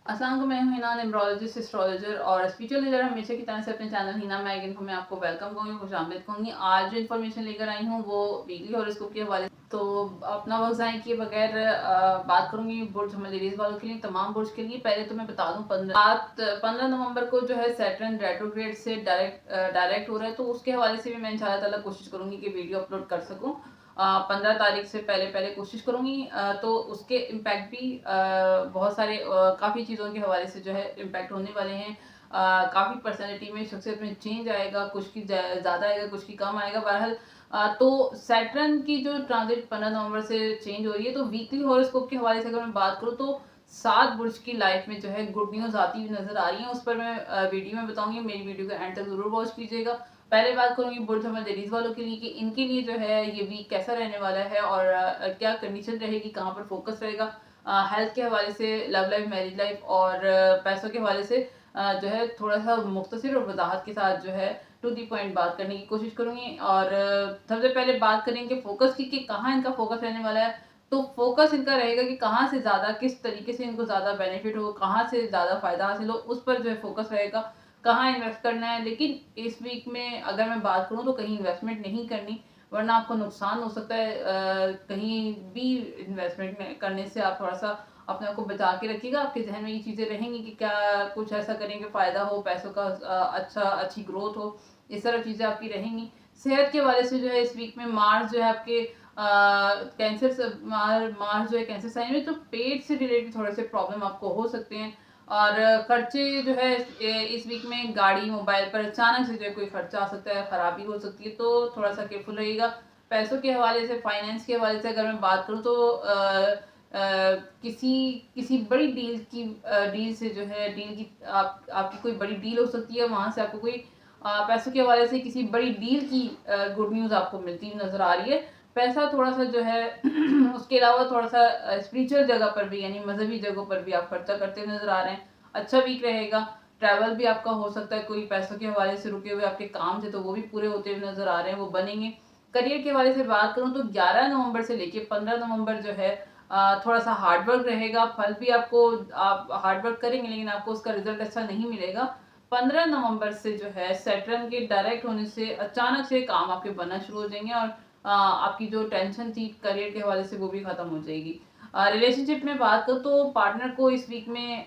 अस्सलाम वालेकुम, मैं हूं हिना, न्यूमरोलॉजिस्ट, एस्ट्रोलॉजर और स्पिरिचुअल लीडर। हमेशा की तरह से अपने चैनल हिना मैगज़ीन को मैं आपको वेलकम कहूँगी, खुशामदीद कहूँगी। आज जो इन्फॉर्मेशन लेकर आई हूँ वो वीकली हॉरोस्कोप के हवाले से। तो अपना वक्त ज़ाया किए बगैर बात करूँगी बुर्ज लेडीज़ वालों के लिए, तमाम बुर्ज के लिए। पहले तो मैं बता दूँ 15 नवंबर को जो है सैटर्न रेट्रोग्रेड से डायरेक्ट हो रहा है, तो उसके हवाले से भी मैं इंशाल्लाह ताला कोशिश करूँगी कि वीडियो अपलोड कर सकूँ। 15 तारीख से पहले पहले कोशिश करूँगी। तो उसके इम्पैक्ट भी बहुत सारे काफ़ी चीज़ों के हवाले से जो है इम्पैक्ट होने वाले हैं। काफ़ी पर्सनैलिटी में, शख्सियत में चेंज आएगा, कुछ की ज़्यादा आएगा, कुछ की कम आएगा। बहरहाल तो सैटर्न की जो ट्रांजिट 15 नवंबर से चेंज हो रही है, तो वीकली हॉरोस्कोप के हवाले से अगर मैं बात करूँ तो 7 बुर्ज की लाइफ में जो है गुड न्यूज़ आती हुई नज़र आ रही है। उस पर मैं वीडियो में बताऊँगी, मेरी वीडियो को एंड तक ज़रूर वॉच कीजिएगा। पहले बात करूँगी बुर्ज लेडीज़ वालों के लिए कि इनके लिए जो है ये वीक कैसा रहने वाला है और क्या कंडीशन रहेगी, कहाँ पर फोकस रहेगा। हेल्थ के हवाले से, लव लाइफ, मैरिज लाइफ और पैसों के हवाले से जो है थोड़ा-सा मुख्तसर और वज़ाहत के साथ जो है टू द पॉइंट बात करने की कोशिश करूँगी। और सबसे पहले बात करेंगे फोकस की कि कहाँ इनका फोकस रहने वाला है। तो फोकस इनका रहेगा कि कहाँ से ज़्यादा, किस तरीके से इनको ज़्यादा बेनिफिट हो, कहाँ से ज़्यादा फ़ायदा हासिल हो, उस पर जो है फोकस रहेगा, कहाँ इन्वेस्ट करना है। लेकिन इस वीक में अगर मैं बात करूँ तो कहीं इन्वेस्टमेंट नहीं करनी, वरना आपको नुकसान हो सकता है। कहीं भी इन्वेस्टमेंट में करने से आप थोड़ा-सा अपने आप को बचा के रखिएगा। आपके ज़हन में ये चीज़ें रहेंगी कि क्या कुछ ऐसा करें कि फ़ायदा हो, पैसों का अच्छी ग्रोथ हो, इस तरह चीज़ें आपकी रहेंगी। सेहत के हवाले से जो है इस वीक में मार्स जो है आपके कैंसर से मार्स जो है कैंसर साइन में, तो पेट से रिलेटेड थोड़े से प्रॉब्लम आपको हो सकते हैं। और खर्चे जो है इस वीक में गाड़ी, मोबाइल पर अचानक से जो है कोई खर्चा आ सकता है, खराबी हो सकती है, तो थोड़ा सा केयरफुल रहिएगा। पैसों के हवाले से, फाइनेंस के हवाले से अगर मैं बात करूँ तो किसी किसी बड़ी डील से जो है, डील की आपकी कोई बड़ी डील हो सकती है, वहां से आपको कोई पैसों के हवाले से किसी बड़ी डील की गुड न्यूज़ आपको मिलती हुई नजर आ रही है। पैसा थोड़ा-सा जो है उसके अलावा थोड़ा-सा स्पिरिचुअल जगह पर भी, यानी मज़हबी जगहों पर भी आप खर्चा करते हुए नज़र आ रहे हैं। अच्छा वीक रहेगा। ट्रैवल भी आपका हो सकता है, कोई पैसों के हवाले से रुके हुए आपके काम थे तो वो भी पूरे होते हुए नज़र आ रहे हैं, वो बनेंगे। करियर के हवाले से बात करूँ तो 11 नवंबर से लेके 15 नवंबर जो है थोड़ा-सा हार्ड वर्क रहेगा। फल भी आपको, आप हार्ड वर्क करेंगे लेकिन आपको उसका रिज़ल्ट अच्छा नहीं मिलेगा। 15 नवंबर से जो है सैटर्न के डायरेक्ट होने से अचानक से काम आपके बनना शुरू हो जाएँगे और आपकी जो टेंशन थी करियर के हवाले से वो भी खत्म हो जाएगी। रिलेशनशिप में बात करूँ तो पार्टनर को इस वीक में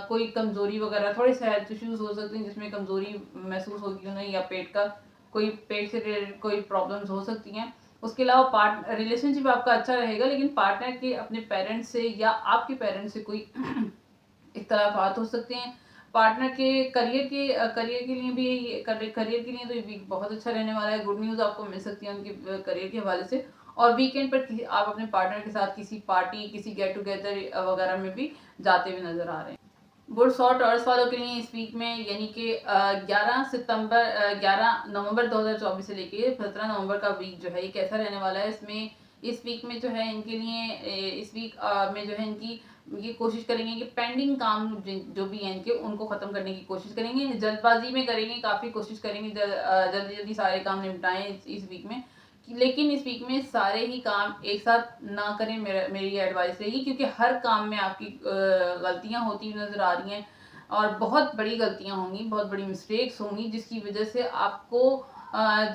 कोई कमजोरी वगैरह, थोड़े से हेल्थ इश्यूज हो सकते हैं जिसमें कमजोरी महसूस होगी उन्हें, या पेट से रिलेटेड कोई प्रॉब्लम्स हो सकती हैं। उसके अलावा पार्ट रिलेशनशिप आपका अच्छा रहेगा, लेकिन पार्टनर के अपने पेरेंट्स से या आपके पेरेंट्स से कोई इख्तलाफात हो सकते हैं। पार्टनर के करियर के लिए भी, करियर के लिए तो ये वीक बहुत अच्छा रहने वाला है। गुड न्यूज़ आपको मिल सकती है उनके करियर के हवाले से। और वीकेंड पर आप अपने पार्टनर के साथ किसी पार्टी, किसी गेट टुगेदर वगैरह में भी जाते हुए नजर आ रहे हैं। गुड शॉट टॉरस वालों के लिए इस वीक में, यानी कि 11 नवंबर 2024 से लेके 17 नवंबर का वीक जो है ये कैसा रहने वाला है। इसमें इस वीक में जो है इनके लिए इस वीक में जो है इनकी ये कोशिश करेंगे कि पेंडिंग काम जो भी हैं इनके, उनको ख़त्म करने की कोशिश करेंगे। जल्दबाजी में करेंगे, काफ़ी कोशिश करेंगे जल्दी जल्दी सारे काम निपटाएं इस वीक में। लेकिन इस वीक में सारे ही काम एक साथ ना करें, मेरी एडवाइस रहेगी, क्योंकि हर काम में आपकी गलतियां होती हुई नजर आ रही हैं और बहुत बड़ी गलतियां होंगी, बहुत बड़ी मिस्टेक्स होंगी, जिसकी वजह से आपको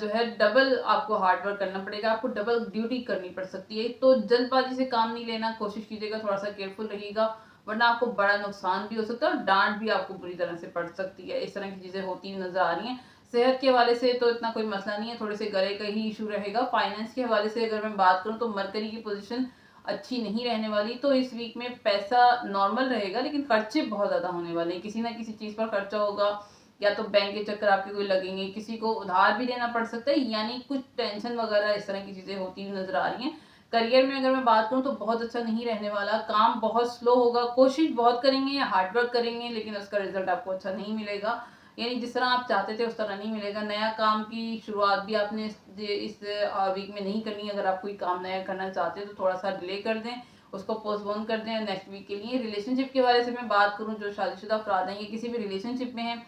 जो है डबल आपको हार्ड वर्क करना पड़ेगा, आपको डबल ड्यूटी करनी पड़ सकती है। तो जल्दबाजी से काम नहीं लेना, कोशिश कीजिएगा, थोड़ा सा केयरफुल रहिएगा, वरना आपको बड़ा नुकसान भी हो सकता है और डांट भी आपको बुरी तरह से पड़ सकती है। इस तरह की चीज़ें होती हुई नजर आ रही हैं। सेहत के हवाले से तो इतना कोई मसला नहीं है, थोड़े से गले का ही इशू रहेगा। फाइनेंस के हवाले से अगर मैं बात करूँ तो मरकरी की पोजीशन अच्छी नहीं रहने वाली, तो इस वीक में पैसा नॉर्मल रहेगा लेकिन खर्चे बहुत ज़्यादा होने वाले हैं। किसी ना किसी चीज़ पर खर्चा होगा, या तो बैंक के चक्कर आपके कोई लगेंगे, किसी को उधार भी देना पड़ सकता है, यानी कुछ टेंशन वगैरह इस तरह की चीज़ें होती हुई नजर आ रही हैं। करियर में अगर मैं बात करूँ तो बहुत अच्छा नहीं रहने वाला, काम बहुत स्लो होगा, कोशिश बहुत करेंगे, हार्ड वर्क करेंगे, लेकिन उसका रिजल्ट आपको अच्छा नहीं मिलेगा, यानी जिस तरह आप चाहते थे उस तरह नहीं मिलेगा। नया काम की शुरुआत भी आपने इस वीक में नहीं करनी है। अगर आप कोई काम नया करना चाहते हैं तो थोड़ा सा डिले कर दें, उसको पोस्टपोन कर दें नेक्स्ट वीक के लिए। रिलेशनशिप के बारे से मैं बात करूं, जो शादीशुदा अफराद हैं, ये किसी भी रिलेशनशिप में हैं,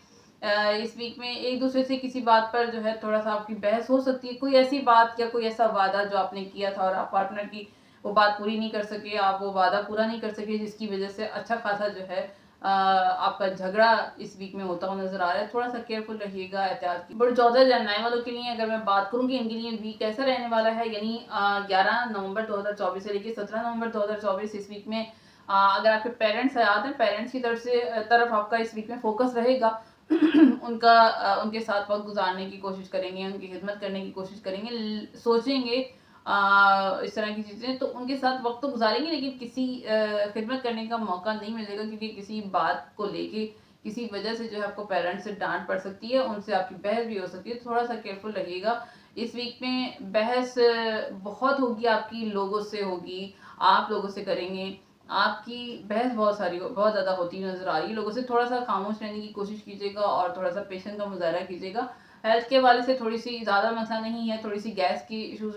इस वीक में एक दूसरे से किसी बात पर जो है थोड़ा सा आपकी बहस हो सकती है। कोई ऐसी बात या कोई ऐसा वादा जो आपने किया था और आप पार्टनर की वो बात पूरी नहीं कर सके, आप वो वादा पूरा नहीं कर सके, जिसकी वजह से अच्छा खासा जो है आपका झगड़ा इस वीक में होता हुआ नजर आ रहा है। थोड़ा सा केयरफुल रहिएगा, एहतियात की। बट 14 जनवरी वालों के लिए अगर मैं बात करूँ कि इनके लिए वीक कैसा रहने वाला है, यानी 11 नवंबर 2024 से लेकर 17 नवंबर 2024 इस वीक में अगर आपके पेरेंट्स हयात हैं, पेरेंट्स की तरफ आपका इस वीक में फोकस रहेगा। उनके साथ वक्त गुजारने की कोशिश करेंगे, उनकी खिदमत करने की कोशिश करेंगे, सोचेंगे इस तरह की चीज़ें, तो उनके साथ वक्त तो गुजारेंगे लेकिन किसी खिदमत करने का मौका नहीं मिलेगा, क्योंकि किसी बात को लेके किसी वजह से जो है आपको पेरेंट्स से डांट पड़ सकती है, उनसे आपकी बहस भी हो सकती है। थोड़ा सा केयरफुल रहिएगा। इस वीक में बहस बहुत होगी, आपकी लोगों से होगी, आप लोगों से करेंगे। आपकी बहस बहुत ज़्यादा होती हुई नजर आ रही है लोगों से। थोड़ा सा खामोश रहने की कोशिश कीजिएगा और थोड़ा सा पेशेंस का मुजाहरा कीजिएगा। हेल्थ के हवाले से थोड़ी सी ज़्यादा मसला नहीं है, थोड़ी सी गैस की इशूज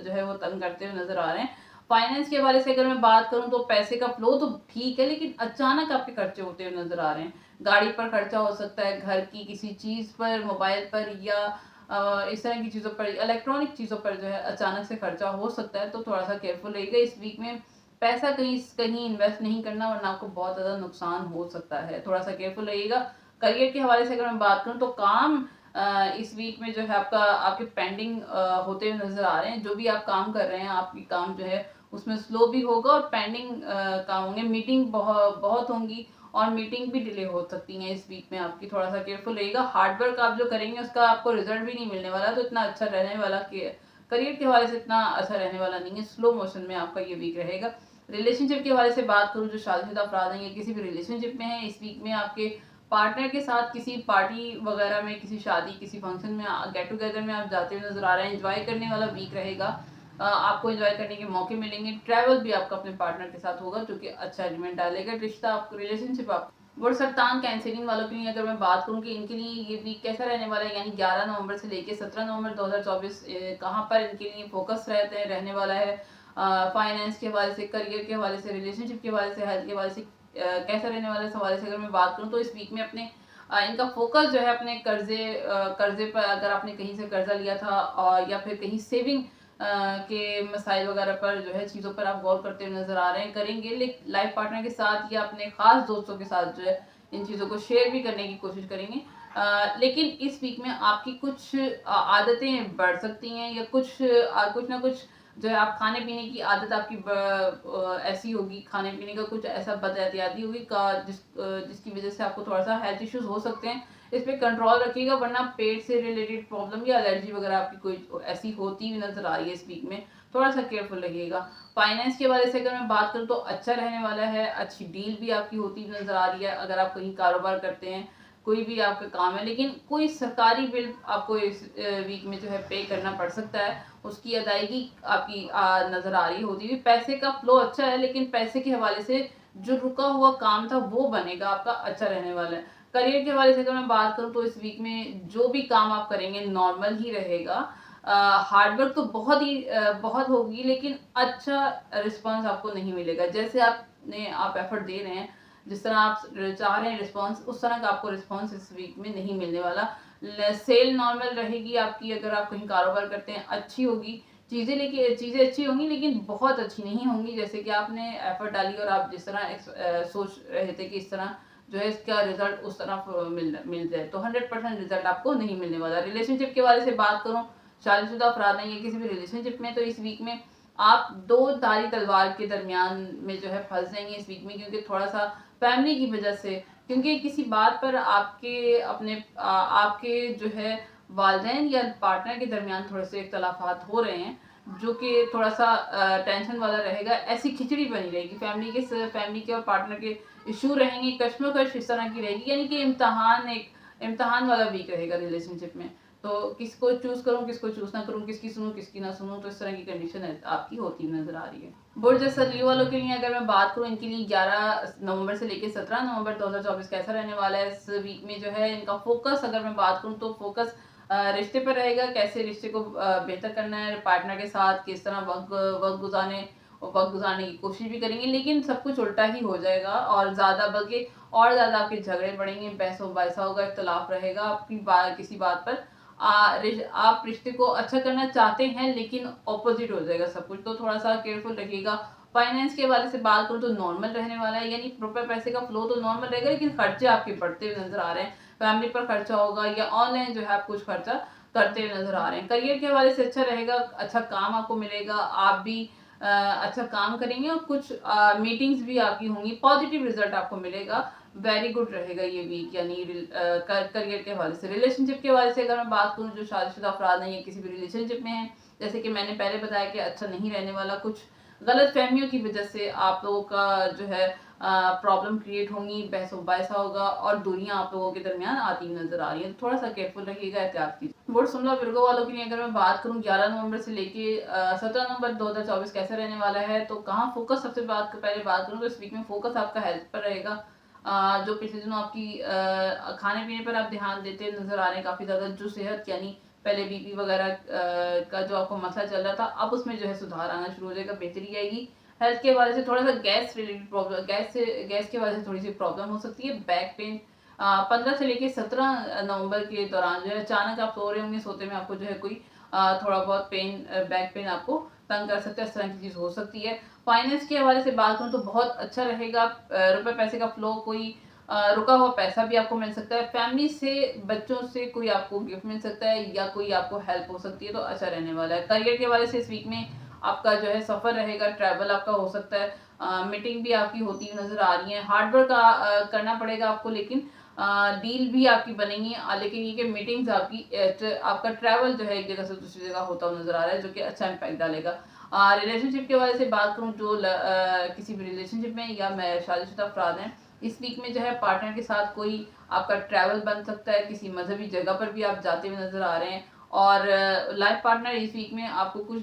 जो है वो तंग करते हुए नजर आ रहे हैं। फाइनेंस के हवाले से अगर मैं बात करूं तो पैसे का फ्लो तो ठीक है, लेकिन अचानक आपके खर्चे होते हुए नजर आ रहे हैं। गाड़ी पर खर्चा हो सकता है, घर की किसी चीज़ पर, मोबाइल पर, या इस तरह की चीज़ों पर, इलेक्ट्रॉनिक चीज़ों पर जो है अचानक से खर्चा हो सकता है। तो थोड़ा सा केयरफुल रहिएगा। इस वीक में पैसा कहीं कहीं इन्वेस्ट नहीं करना, वरना आपको बहुत ज़्यादा नुकसान हो सकता है। थोड़ा सा केयरफुल रहिएगा। करियर के हवाले से अगर मैं बात करूँ तो काम इस वीक में जो है आपके पेंडिंग होते हुए नजर आ रहे हैं। जो भी आप काम कर रहे हैं, आपकी काम जो है उसमें स्लो भी होगा और पेंडिंग काम होंगे। मीटिंग बहुत होंगी और मीटिंग भी डिले हो सकती हैं इस वीक में आपकी। थोड़ा सा केयरफुल रहिएगा। हार्डवर्क आप जो करेंगे उसका आपको रिजल्ट भी नहीं मिलने वाला, तो इतना अच्छा रहने वाला कि करियर के हवाले से इतना अच्छा रहने वाला नहीं है। स्लो मोशन में आपका ये वीक रहेगा। रिलेशनशिप के हवाले से बात करूँ, जो शादीशुदा अफराद हैं या किसी भी रिलेशनशिप में हैं, इस वीक में आपके पार्टनर के साथ किसी पार्टी वगैरह में, किसी शादी, किसी फंक्शन में, गेट टुगेदर में आप जाते हुए नजर आ रहे हैं। एंजॉय करने वाला वीक रहेगा। आपको एंजॉय करने के मौके मिलेंगे। ट्रैवल भी आपका अपने पार्टनर के साथ होगा, जो कि अच्छा एलिमेंट डालेगा। रिश्ता आपको, रिलेशनशिप आप बुध सरतान कैंसरिंग वालों के लिए अगर मैं बात करूं कि इनके लिए ये वीक कैसा रहने वाला है, यानी 11 नवंबर से लेकर 17 नवंबर 2024 कहाँ पर इनके लिए फोकस रहने वाला है। फाइनेंस के हवाले से, करियर के हवाले से, रिलेशनशिप के हवाले से, हेल्थ के हवाले से कैसा रहने वाला है, इस हवाले से अगर मैं बात करूँ तो इस वीक में अपने इनका फोकस जो है अपने कर्जे पर, अगर आपने कहीं से कर्जा लिया था और या फिर कहीं सेविंग के मसाइल वगैरह पर जो है चीज़ों पर आप गौर करते हुए नजर आ रहे हैं, करेंगे। लेकिन लाइफ पार्टनर के साथ या अपने खास दोस्तों के साथ जो है इन चीज़ों को शेयर भी करने की कोशिश करेंगे। लेकिन इस वीक में आपकी कुछ आदतें बढ़ सकती हैं, या कुछ ना कुछ जो है आप खाने पीने की आदत आपकी ऐसी होगी, खाने पीने का कुछ ऐसा बदएहतियाती होगी जिसकी वजह से आपको थोड़ा सा हेल्थ इश्यूज हो सकते हैं। इस पे कंट्रोल रखिएगा, वरना पेट से रिलेटेड प्रॉब्लम या एलर्जी वगैरह आपकी कोई ऐसी होती हुई नजर आ रही है इस वीक में। थोड़ा सा केयरफुल रहिएगा। फाइनेंस के बारे से अगर मैं बात करूँ तो अच्छा रहने वाला है। अच्छी डील भी आपकी होती हुई नजर आ रही है अगर आप कहीं कारोबार करते हैं, कोई भी आपका काम है। लेकिन कोई सरकारी बिल आपको इस वीक में जो है पे करना पड़ सकता है, उसकी अदायगी आपकी नजर आ रही होती हुई। पैसे का फ्लो अच्छा है, लेकिन पैसे के हवाले से जो रुका हुआ काम था वो बनेगा, आपका अच्छा रहने वाला है। करियर के हवाले से अगर मैं बात करूँ तो इस वीक में जो भी काम आप करेंगे नॉर्मल ही रहेगा। हार्डवर्क तो बहुत होगी, लेकिन अच्छा रिस्पॉन्स आपको नहीं मिलेगा। जैसे आप एफर्ट दे रहे हैं, जिस तरह आप चाह रहे हैं रिस्पॉन्स, उस तरह का आपको रिस्पॉन्स इस वीक में नहीं मिलने वाला। सेल नॉर्मल रहेगी आपकी, अगर आप कहीं कारोबार करते हैं अच्छी होगी चीज़ें अच्छी होंगी, लेकिन बहुत अच्छी नहीं होंगी। जैसे कि आपने एफर्ट डाली और आप जिस तरह सोच रहे थे कि इस तरह जो है इसका रिजल्ट उस तरफ मिल जाए, तो 100% रिजल्ट आपको नहीं मिलने वाला। रिलेशनशिप के बारे से बात करूँ, शादीशुदा अफराद हैं या किसी भी रिलेशनशिप में, तो इस वीक में आप दो धारी तलवार के दरमियान में जो है फंस जाएंगे इस वीक में, क्योंकि थोड़ा सा फैमिली की वजह से, क्योंकि किसी बात पर आपके जो है वालदेन या पार्टनर के दरमियान थोड़े से इख्तलाफात हो रहे हैं, जो कि थोड़ा सा टेंशन वाला रहेगा। ऐसी खिचड़ी बनी रहेगी, फैमिली के और पार्टनर के इशू रहेंगे, कश्मकश इस तरह की रहेगी, यानी कि इम्तहान वाला वीक रहेगा रिलेशनशिप में। तो किसको चूज करूं, किसको चूज ना करूं, किसकी सुनूं, किसकी ना सुनूं, तो इस तरह की कंडीशन आपकी होती नजर आ रही है। बुर्ज असली वालों के लिए अगर मैं बात करूं, इनके लिए 11 नवंबर से लेकर 17 नवंबर 2024 कैसा रहने वाला है। इस वीक में जो है इनका फोकस, अगर मैं बात करूं तो फोकस रिश्ते पर रहेगा। कैसे रिश्ते को बेहतर करना है, पार्टनर के साथ किस तरह वक्त गुजारने की कोशिश भी करेंगे, लेकिन सब कुछ उल्टा ही हो जाएगा और ज़्यादा आपके झगड़े बढ़ेंगे, बहसों बायसा होगा, इख्तलाफ रहेगा किसी बात पर। आप रिश्ते को अच्छा करना चाहते हैं, लेकिन ऑपोजिट हो जाएगा सब कुछ, तो थोड़ा सा केयरफुल रखिएगा। फाइनेंस के हवाले से बात करूँ तो नॉर्मल रहने वाला है, यानी रुपए पैसे का फ्लो तो नॉर्मल रहेगा, लेकिन खर्चे आपके बढ़ते हुए नजर आ रहे हैं। फैमिली पर खर्चा होगा या ऑनलाइन जो है आप कुछ खर्चा करते हुए नजर आ रहे हैं। करियर के हवाले से अच्छा रहेगा, अच्छा काम आपको मिलेगा, आप भी अच्छा काम करेंगे और कुछ मीटिंग्स भी आपकी होंगी, पॉजिटिव रिजल्ट आपको मिलेगा। वेरी गुड रहेगा ये वीक, यानी करियर के हवाले से। रिलेशनशिप के हवाले से अगर मैं बात करूँ, जो शादीशुदा अफराद हैं या किसी भी रिलेशनशिप में हैं, जैसे कि मैंने पहले बताया कि अच्छा नहीं रहने वाला, कुछ गलत फहमियों की वजह से आप लोगों का जो है प्रॉब्लम क्रिएट होंगी, बहसो बहसा होगा और दूरियां आप लोगों के दरमियान आती नजर आ रही है। तो थोड़ा सा केयरफुल रखिएगा, एहतियात कीजिए। बोर्ड सुमला विर्गो वालों के लिए अगर मैं बात करूं, 11 नवंबर से लेके 17 नवंबर 2024 कैसे रहने वाला है, तो कहाँ फोकस, सबसे पहले बात करूं तो इस वीक में फोकस आपका हेल्थ पर रहेगा। जो पिछले दिनों आपकी खाने पीने पर आप ध्यान देते नजर आ रहे हैं काफी ज्यादा, जो सेहत यानी पहले बीपी वगैरह का जो आपको मसला चल रहा था, अब उसमें जो है सुधार आना शुरू हो जाएगा, बेहतरी आएगी। हेल्थ के हवाले से थोड़ा सा गैस रिलेटेड प्रॉब्लम, गैस के वजह से थोड़ी सी प्रॉब्लम हो सकती है। बैक पेन 15 से लेके 17 नवंबर के दौरान जो है अचानक आप सो रहे होंगे, सोते में आपको जो है कोई थोड़ा बहुत पेन, बैक पेन आपको तंग कर सकता है, इस तरह की चीज हो सकती है। फाइनेंस के हवाले से बात करूँ तो बहुत अच्छा रहेगा, रुपए पैसे का फ्लो, कोई रुका हुआ पैसा भी आपको मिल सकता है, फैमिली से, बच्चों से कोई आपको गिफ्ट मिल सकता है या कोई आपको हेल्प हो सकती है, तो अच्छा रहने वाला है। करियर के हवाले से इस वीक में आपका जो है सफर रहेगा, ट्रैवल आपका हो सकता है, मीटिंग भी आपकी होती हुई नजर आ रही है, हार्डवर्क करना पड़ेगा आपको, लेकिन डील भी आपकी बनेंगी, लेकिन ये कि मीटिंग्स आपकी, आपका ट्रैवल जो है एक जगह से दूसरी जगह होता हुआ नजर आ रहा है, जो कि अच्छा इम्पैक्ट डालेगा। रिलेशनशिप के हवाले से बात करूँ, जो किसी भी रिलेशनशिप में या मैं शादीशुदा अफराद हैं, इस वीक में जो है पार्टनर के साथ कोई आपका ट्रैवल बन सकता है, किसी मजहबी जगह पर भी आप जाते हुए नजर आ रहे हैं। और लाइफ पार्टनर इस वीक में आपको कुछ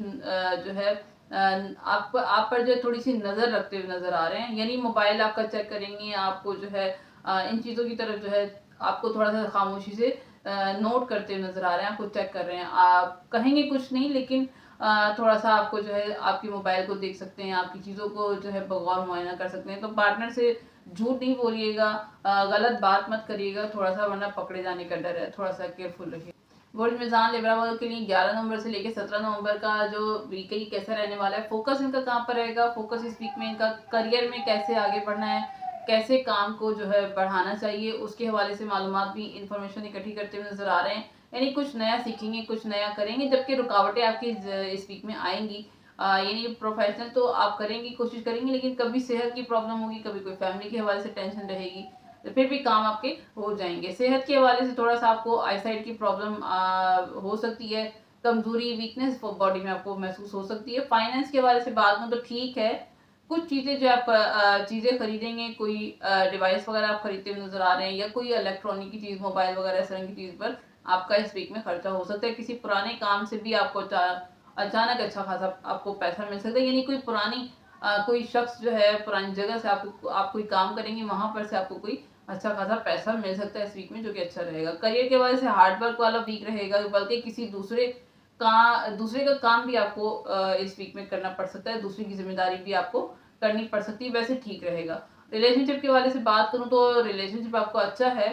जो है आप पर जो थोड़ी सी नजर रखते हुए नजर आ रहे हैं, यानी मोबाइल आपका चेक करेंगे, आपको जो है इन चीजों की तरफ जो है आपको थोड़ा सा खामोशी से नोट करते हुए नजर आ रहे हैं, आपको चेक कर रहे हैं, आप कहेंगे कुछ नहीं, लेकिन थोड़ा सा आपको जो है आपकी मोबाइल को देख सकते हैं, आपकी चीज़ों को जो है बगौर मुआयना कर सकते हैं। तो पार्टनर से झूठ नहीं बोलिएगा, गलत बात मत करिएगा थोड़ा सा, वरना पकड़े जाने का डर है, थोड़ा सा केयरफुल रहिए। बोर्ड मिजान लिब्रा वालों के लिए 11 नवंबर से लेकर 17 नवंबर का जो वीक है ये कैसा रहने वाला है, फोकस इनका कहाँ पर रहेगा, फोकस इस वीक में इनका करियर में कैसे आगे बढ़ना है, कैसे काम को जो है बढ़ाना चाहिए, उसके हवाले से मालूमात भी, इंफॉर्मेशन इकट्ठी करते हुए नजर आ रहे हैं, यानी कुछ नया सीखेंगे, कुछ नया करेंगे, जबकि रुकावटें आपकी इस वीक में आएंगी। यानी प्रोफेशनल तो आप करेंगे, कोशिश करेंगे, लेकिन कभी सेहत की प्रॉब्लम होगी, कभी कोई फैमिली के हवाले से टेंशन रहेगी, तो फिर भी काम आपके हो जाएंगे। सेहत के हवाले से थोड़ा सा आपको आईसाइट की प्रॉब्लम हो सकती है, कमजोरी, वीकनेस बॉडी में आपको महसूस हो सकती है। फाइनेंस के हवाले से बात करूं तो ठीक है, कुछ चीजें जो आप चीजें खरीदेंगे, कोई डिवाइस वगैरह आप खरीदते हुए नजर आ रहे हैं, या कोई इलेक्ट्रॉनिक की चीज, मोबाइल वगैरह इस तरह की चीज पर आपका इस वीक में खर्चा हो सकता है। किसी पुराने काम से भी आपको अचानक अच्छा खासा आपको पैसा मिल सकता है, यानी कोई पुरानी कोई शख्स जो है पुरानी जगह से आप कोई काम करेंगे, वहां पर से आपको कोई अच्छा खासा पैसा मिल सकता है इस वीक में, जो कि अच्छा रहेगा। करियर के वजह से हार्डवर्क वाला वीक रहेगा, बल्कि किसी दूसरे का काम भी आपको इस वीक में करना पड़ सकता है, दूसरे की जिम्मेदारी भी आपको करनी पड़ सकती है, वैसे ठीक रहेगा। रिलेशनशिप के वाले से बात करूं तो रिलेशनशिप आपको अच्छा है,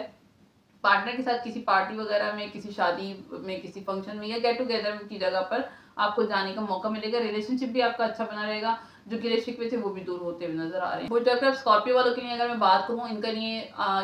पार्टनर के साथ किसी पार्टी वगैरह में, किसी शादी में, किसी फंक्शन में या गेट टुगेदर की जगह पर आपको जाने का मौका मिलेगा। रिलेशनशिप भी आपका अच्छा बना रहेगा, जो गिले शिकवे थे वो भी दूर होते हुए नजर आ रहे हैं। वो चक्कर स्कॉर्पियो वालों के लिए अगर मैं बात करूं, इनके लिए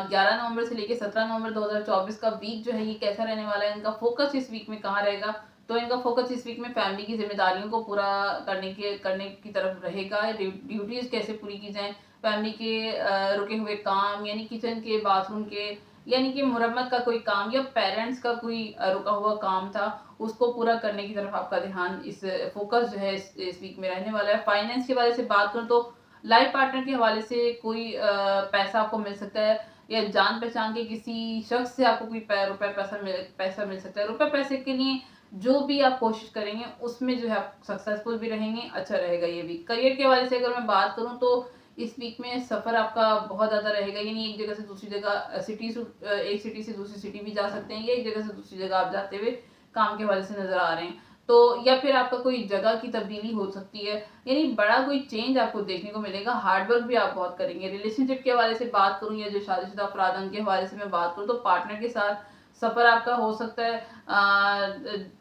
11 नवंबर से लेकर 17 नवंबर 2024 का वीक जो है ये कैसा रहने वाला है, इनका फोकस इस वीक में कहाँ रहेगा, तो इनका फोकस इस वीक में फैमिली की जिम्मेदारियों को पूरा करने की तरफ रहेगा। ड्यूटीज कैसे पूरी की जाए, फैमिली के रुके हुए काम, यानी किचन के, बाथरूम के, यानी कि मुरम्मत का कोई काम, या पेरेंट्स का कोई रुका हुआ काम था, उसको पूरा करने की तरफ आपका ध्यान, इस फोकस जो है इस वीक में रहने वाला है। फाइनेंस के बारे से बात करूं तो लाइफ पार्टनर के हवाले से कोई पैसा आपको मिल सकता है, या जान पहचान के किसी शख्स से आपको कोई रुपए पैसा मिल सकता है। रुपए पैसे के लिए जो भी आप कोशिश करेंगे उसमें जो है आप सक्सेसफुल भी रहेंगे, अच्छा रहेगा ये वीक। करियर के हवाले से अगर मैं बात करूं तो इस वीक में सफर आपका बहुत ज्यादा रहेगा, यानी एक जगह से दूसरी जगह, एक सिटी से दूसरी सिटी भी जा सकते हैं, या एक जगह से दूसरी जगह आप जाते हुए काम के हवाले से नजर आ रहे हैं, तो या फिर आपका कोई जगह की तब्दीली हो सकती है, यानी बड़ा कोई चेंज आपको देखने को मिलेगा। हार्डवर्क भी आप बहुत करेंगे। रिलेशनशिप के हवाले से बात करूं या जो शादीशुदा अफराद के हवाले से मैं बात करूं, तो पार्टनर के साथ सफर आपका हो सकता है,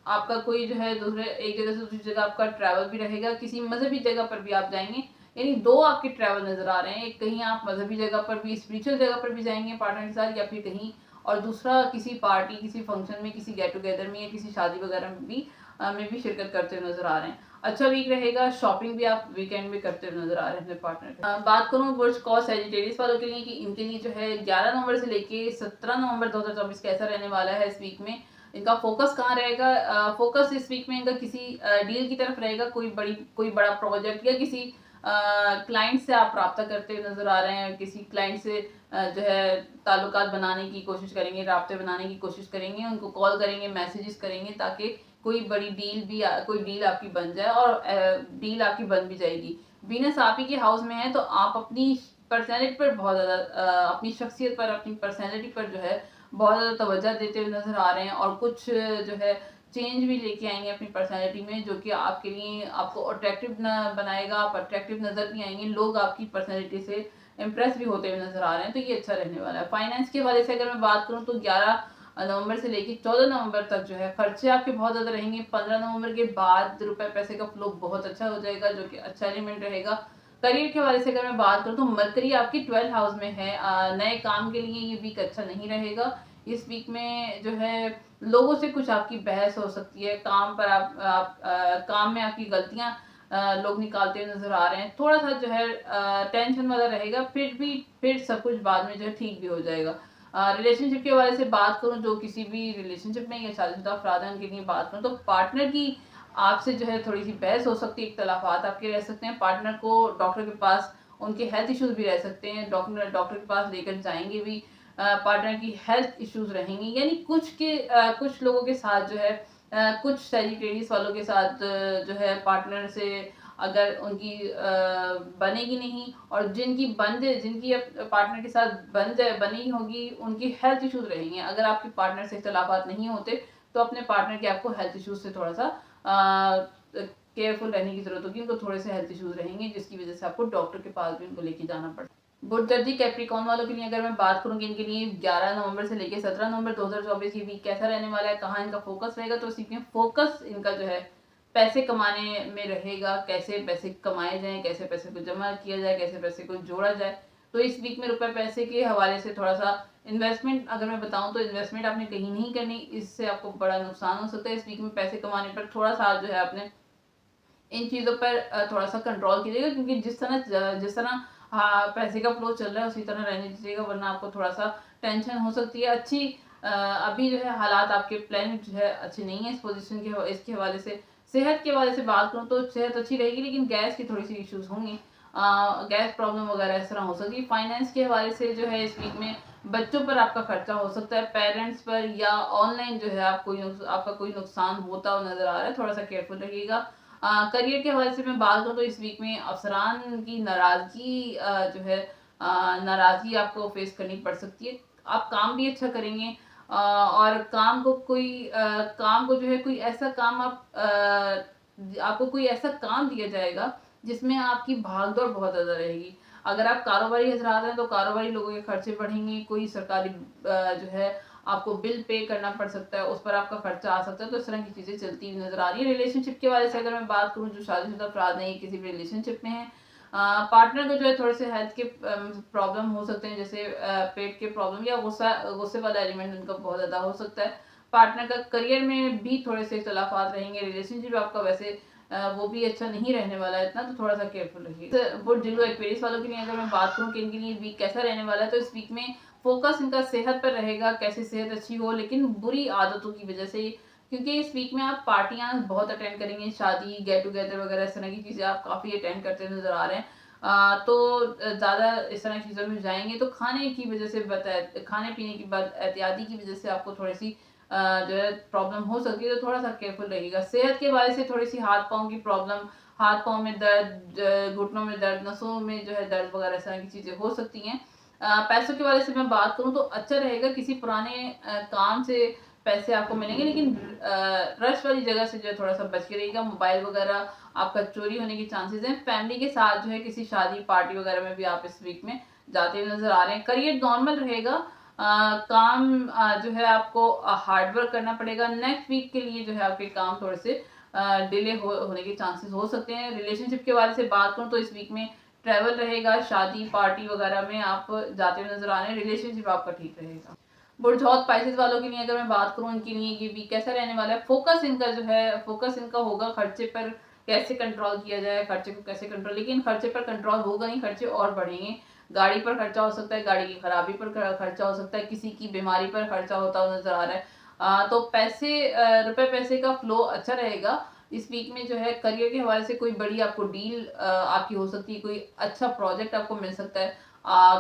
आपका कोई जो है दूसरे एक जगह से दूसरी जगह आपका ट्रैवल भी रहेगा, किसी मजहबी जगह पर भी आप जाएंगे, यानी दो आपके ट्रैवल नज़र आ रहे हैं। एक कहीं आप मज़हबी जगह पर भी, स्पिरिचुअल जगह पर भी जाएंगे पार्टनर के साथ, या फिर कहीं और दूसरा किसी पार्टी, किसी फंक्शन में, किसी गेट टुगेदर में या किसी शादी वगैरह में भी शिरकत करते हुए नजर आ रहे हैं। अच्छा वीक रहेगा। शॉपिंग भी आप वीकेंड में करते हुए नजर आ रहे हैं अपने पार्टनर के। बात करूं बुर्ज कॉ सैजिटेरियस वालों के लिए कि इनके लिए जो है 11 नवंबर से लेके 17 नवंबर 2024 कैसा रहने वाला है इस वीक में। इनका फोकस कहाँ रहेगा? फोकस इस वीक में इनका किसी डील की तरफ रहेगा। कोई बड़ा प्रोजेक्ट या किसी क्लाइंट से आप रब्ता करते हुए नजर आ रहे हैं। किसी क्लाइंट से जो है ताल्लुकात बनाने की कोशिश करेंगे, राब्ते बनाने की कोशिश करेंगे, उनको कॉल करेंगे, मैसेजेस करेंगे, ताकि कोई बड़ी कोई डील आपकी बन जाए, और डील आपकी बन भी जाएगी। वीनस आप ही के हाउस में है, तो आप अपनी पर्सनैलिटी पर बहुत ज़्यादा अपनी शख्सियत पर, अपनी पर्सनैलिटी पर जो है बहुत ज़्यादा तवज्जो देते हुए नजर आ रहे हैं, और कुछ जो है चेंज भी लेके आएंगे अपनी पर्सनैलिटी में, जो कि आपके लिए आपको अट्रैक्टिव बनाएगा। आप अट्रैक्टिव नजर भी आएंगे, लोग आपकी पर्सनैलिटी से इम्प्रेस भी होते हुए नजर आ रहे हैं, तो ये अच्छा रहने वाला है। फाइनेंस के हवाले से अगर मैं बात करूँ तो 11 नवंबर से लेकर 14 नवंबर तक जो है खर्चे आपके बहुत ज़्यादा रहेंगे। 15 नवंबर के बाद रुपए पैसे का फ्लो बहुत अच्छा हो जाएगा, जो कि अच्छा एलिमेंट रहेगा। करियर के हवाले से अगर मैं बात करूँ तो मरकरी आपकी 12 हाउस में है। नए काम के लिए ये वीक अच्छा नहीं रहेगा। इस वीक में जो है लोगों से कुछ आपकी बहस हो सकती है। काम पर काम में आपकी गलतियां लोग निकालते हुए नजर आ रहे हैं। थोड़ा सा जो है टेंशन वाला रहेगा, फिर सब कुछ बाद में जो है ठीक भी हो जाएगा। रिलेशनशिप के हवाले से बात करूं, जो किसी भी रिलेशनशिप में या शादीशुदा अफराद हैं उनके लिए बात करूं, तो पार्टनर की आपसे जो है थोड़ी सी बहस हो सकती है, इख्तलाफात आपके रह सकते हैं। पार्टनर को डॉक्टर के पास, उनके हेल्थ इश्यूज भी रह सकते हैं, डॉक्टर के पास लेकर जाएंगे भी। पार्टनर की हेल्थ इश्यूज रहेंगे, यानी कुछ लोगों के साथ जो है कुछ सैजिटेरियस वालों के साथ जो है पार्टनर से अगर उनकी बनेगी नहीं, और जिनकी पार्टनर के साथ बनी होगी, उनकी हेल्थ इश्यूज रहेंगे। अगर आपके पार्टनर से इख्तलाफात नहीं होते तो अपने पार्टनर के आपको हेल्थ इश्यूज से थोड़ा सा केयरफुल रहने की जरूरत होगी। उनको थोड़े से हेल्थ इश्यूज रहेंगे, जिसकी वजह से आपको डॉक्टर के पास भी उनको लेके जाना पड़ता है। बुधजर्दी कैप्रिकॉन वालों के लिए अगर मैं बात करूंगी, इनके लिए 11 नवंबर से लेकर 17 नवंबर 2024 ये वीक कैसा रहने वाला है, कहाँ इनका फोकस रहेगा, तो इसी में फोकस इनका जो है पैसे कमाने में रहेगा। कैसे पैसे कमाए जाएं, कैसे पैसे को जमा किया जाए, कैसे पैसे को जोड़ा जाए। तो इस वीक में रुपए पैसे के हवाले से थोड़ा सा इन्वेस्टमेंट अगर मैं बताऊं तो इन्वेस्टमेंट आपने कहीं नहीं करनी, इससे आपको बड़ा नुकसान हो सकता है। इस वीक में पैसे कमाने पर थोड़ा सा जो है आपने इन चीज़ों पर थोड़ा सा कंट्रोल कीजिएगा, क्योंकि जिस तरह पैसे का फ्लो चल रहा है उसी तरह रहने दीजिएगा, वरना आपको थोड़ा सा टेंशन हो सकती है। अभी जो है हालात आपके प्लान जो है अच्छे नहीं है इस पोजीशन के, इसके हवाले से। सेहत के हवाले से बात करूँ तो सेहत अच्छी रहेगी, लेकिन गैस की थोड़ी सी इश्यूज होंगी, गैस प्रॉब्लम वगैरह इस तरह हो सकती है। फाइनेंस के हवाले से जो है इस वीक में बच्चों पर आपका खर्चा हो सकता है, पेरेंट्स पर, या ऑनलाइन जो है आपका कोई नुकसान होता हुआ नजर आ रहा है, थोड़ा सा केयरफुल रहिएगा। करियर के हवाले से मैं बात करूँ तो इस वीक में अफसरान की नाराजगी जो है नाराजगी आपको फेस करनी पड़ सकती है। आप काम भी अच्छा करेंगे, और काम को जो है कोई ऐसा काम आपको कोई ऐसा काम दिया जाएगा जिसमें आपकी भागदौड़ बहुत ज़्यादा रहेगी। अगर आप कारोबारी हजरात हैं तो कारोबारी लोगों के खर्चे बढ़ेंगे, कोई सरकारी जो है आपको बिल पे करना पड़ सकता है, उस पर आपका खर्चा आ सकता है, तो इस तरह की चीज़ें चलती हुई नजर आ रही है। रिलेशनशिप के वाले से अगर मैं बात करूँ, जो शादीशुदा अफराद हैं, किसी भी रिलेशनशिप में है, पार्टनर को जो है थोड़े से हेल्थ के प्रॉब्लम हो सकते हैं, जैसे पेट के प्रॉब्लम, या गुस्से वाला एलिमेंट उनका बहुत ज़्यादा हो सकता है। पार्टनर का करियर में भी थोड़े से इख्तलाफात रहेंगे। रिलेशनशिप आपका वैसे वो भी अच्छा नहीं रहने वाला है इतना, तो थोड़ा सा केयरफुल रहिए। बुध जिलो एक्वेरियस वालों के लिए अगर मैं बात करूँ कि इनके लिए वीक कैसा रहने वाला है, तो इस वीक में फोकस इनका सेहत पर रहेगा, कैसे सेहत अच्छी हो, लेकिन बुरी आदतों की वजह से। क्योंकि इस वीक में आप पार्टियां बहुत अटेंड करेंगे, शादी, गेट टुगेदर वगैरह इस तरह की चीज़ें आप काफ़ी अटेंड करते नजर आ रहे हैं। तो ज़्यादा इस तरह की चीज़ों में जाएंगे तो खाने की वजह से खाने पीने की बात एहतियाती की वजह से आपको थोड़ी सी जो है प्रॉब्लम हो सकती है, तो थोड़ा सा केयरफुल रहिएगा। सेहत के बारे से थोड़ी सी हाथ पाँव की प्रॉब्लम, हाथ पाँव में दर्द, घुटनों में दर्द, नसों में जो है दर्द वगैरह इस तरह की चीज़ें हो सकती हैं। पैसों के बारे से मैं बात करूं तो अच्छा रहेगा, किसी पुराने काम से पैसे आपको मिलेंगे, लेकिन रश वाली जगह से जो है थोड़ा सा बच के रहिएगा। मोबाइल वगैरह आपका चोरी होने के चांसेस हैं। फैमिली के साथ जो है किसी शादी पार्टी वगैरह में भी आप इस वीक में जाते हुए नजर आ रहे हैं। करियर नॉर्मल रहेगा। काम जो है आपको हार्ड वर्क करना पड़ेगा। नेक्स्ट वीक के लिए जो है आपके काम थोड़े से होने के चांसेस हो सकते हैं। रिलेशनशिप के बारे से बात करूं तो इस वीक में ट्रैवल रहेगा, शादी पार्टी वगैरह में आप जाते हुए नजर आ रहे हैं, रिलेशनशिप आपका ठीक रहेगा। बुर्जौत पाइसेस वालों के लिए अगर मैं बात करूं, इनके लिए ये वीक कैसा रहने वाला है, फोकस इनका जो है, फोकस इनका होगा खर्चे पर कैसे कंट्रोल किया जाए, खर्चे को कैसे कंट्रोल, लेकिन खर्चे पर कंट्रोल होगा नहीं, खर्चे और बढ़ेंगे। गाड़ी पर खर्चा हो सकता है, गाड़ी की खराबी पर खर्चा हो सकता है, किसी की बीमारी पर खर्चा होता हुआ नजर आ रहा है। तो पैसे, रुपए पैसे का फ्लो अच्छा रहेगा इस वीक में जो है। करियर के हवाले से कोई बड़ी आपको डील आपकी हो सकती है, कोई अच्छा प्रोजेक्ट आपको मिल सकता है।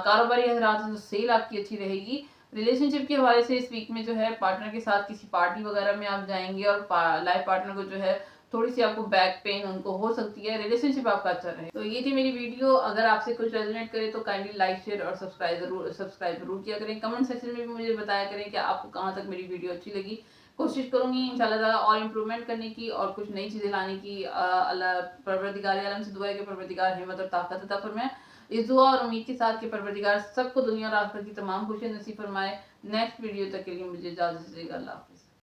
कारोबारी हजरात तो सेल आपकी अच्छी रहेगी। रिलेशनशिप के हवाले से इस वीक में जो है पार्टनर के साथ किसी पार्टी वगैरह में आप जाएंगे और लाइफ पार्टनर को जो है थोड़ी सी आपको बैक पेन उनको हो सकती है, रिलेशनशिप आपका अच्छा रहे। तो ये थी मेरी वीडियो। अगर आपसे कुछ रेजोनेट करे तो काइंडली लाइक शेयर और सब्सक्राइब जरूर किया करें। कमेंट सेक्शन में भी मुझे बताया करें कि आपको कहाँ तक मेरी वीडियो अच्छी लगी। कोशिश करूंगी इंशाल्लाह ताला और इम्प्रूवमेंट करने की और कुछ नई चीज़ें लाने की। अल्लाह परवरदिगार आलम से दुआ है कि परवरदिगार हिम्मत और ताकत अता फरमाए। इस दुआ और उम्मीद के साथ कि परवरदिगार सबको दुनिया और आखिरत की तमाम खुशियां नसीब फरमाए। नेक्स्ट वीडियो तक के लिए मुझे इजाज़त दीजिएगा। अल्लाह हाफिज़।